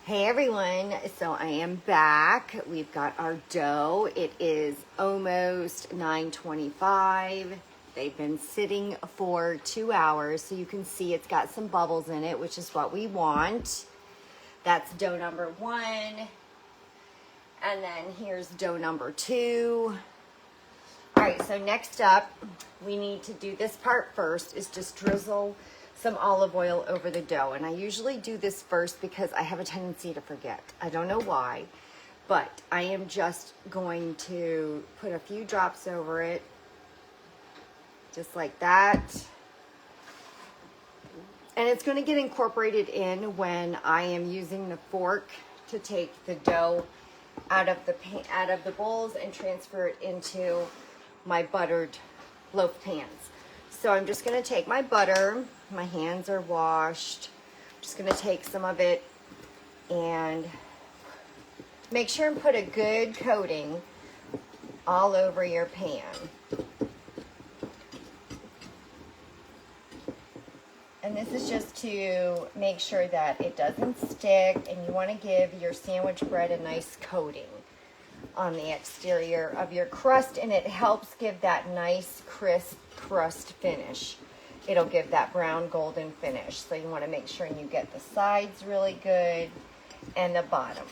Hey everyone, so I am back. We've got our dough. It is almost 9:25. They've been sitting for 2 hours, so you can see it's got some bubbles in it, which is what we want. That's dough number 1. And then here's dough number 2. All right, so next up, we need to do this part first, is just drizzle some olive oil over the dough. And I usually do this first because I have a tendency to forget. I don't know why, but I am just going to put a few drops over it, just like that. And it's going to get incorporated in when I am using the fork to take the dough out of the bowls and transfer it into my buttered loaf pans. So I'm just going to take my butter. My hands are washed. I'm just going to take some of it and make sure and put a good coating all over your pan. And this is just to make sure that it doesn't stick, and you want to give your sandwich bread a nice coating on the exterior of your crust, and it helps give that nice crisp crust finish. It'll give that brown golden finish. So you want to make sure you get the sides really good and the bottom.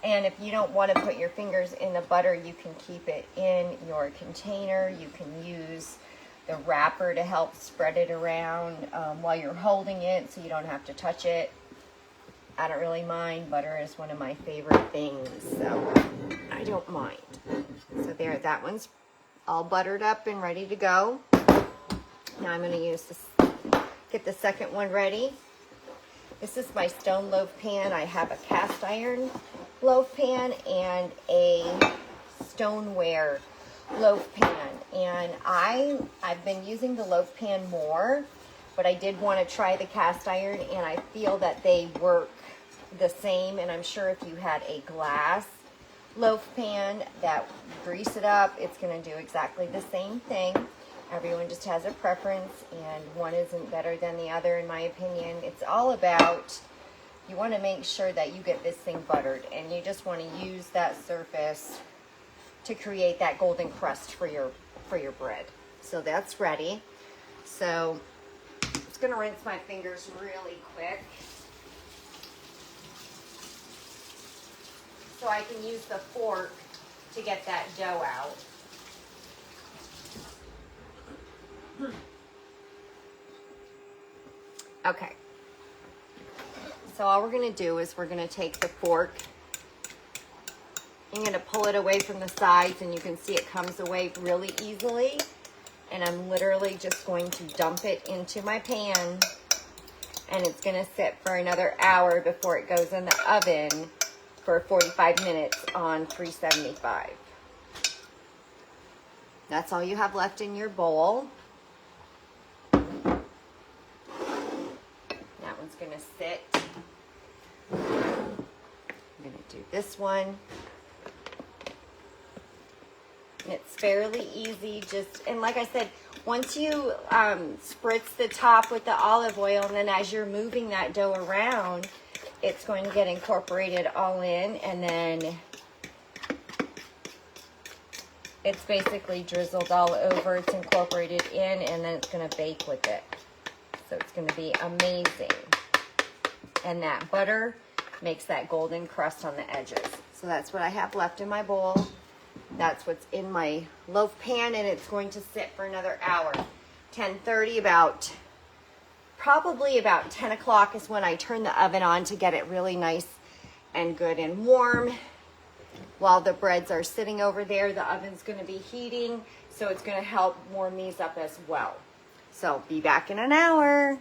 And if you don't want to put your fingers in the butter, you can keep it in your container. You can use the wrapper to help spread it around while you're holding it, so you don't have to touch it. I don't really mind. Butter is one of my favorite things, so I don't mind. So there, that one's all buttered up and ready to go. Now I'm going to use this, get the second one ready. This is my stone loaf pan. I have a cast iron loaf pan and a stoneware loaf pan. And I've been using the loaf pan more, but I did want to try the cast iron, and I feel that they work the same. And I'm sure if you had a glass loaf pan that grease it up, it's going to do exactly the same thing. Everyone just has a preference, and one isn't better than the other, in my opinion. It's all about, you want to make sure that you get this thing buttered, and you just want to use that surface to create that golden crust for your bread. So that's ready. So I'm just going to rinse my fingers really quick, so I can use the fork to get that dough out. Okay. So all we're going to do is we're going to take the fork. I'm going to pull it away from the sides, and you can see it comes away really easily. And I'm literally just going to dump it into my pan, and it's going to sit for another hour before it goes in the oven for 45 minutes on 375. That's all you have left in your bowl. That one's going to sit. I'm going to do this one. And it's fairly easy, and like I said, once you spritz the top with the olive oil, and then as you're moving that dough around, it's going to get incorporated all in, and then it's basically drizzled all over. It's incorporated in, and then it's going to bake with it. So it's going to be amazing. And that butter makes that golden crust on the edges. So that's what I have left in my bowl. That's what's in my loaf pan, and it's going to sit for another hour. 10:30, probably about 10 o'clock is when I turn the oven on to get it really nice and good and warm. While the breads are sitting over there, the oven's going to be heating, so it's going to help warm these up as well. So be back in an hour.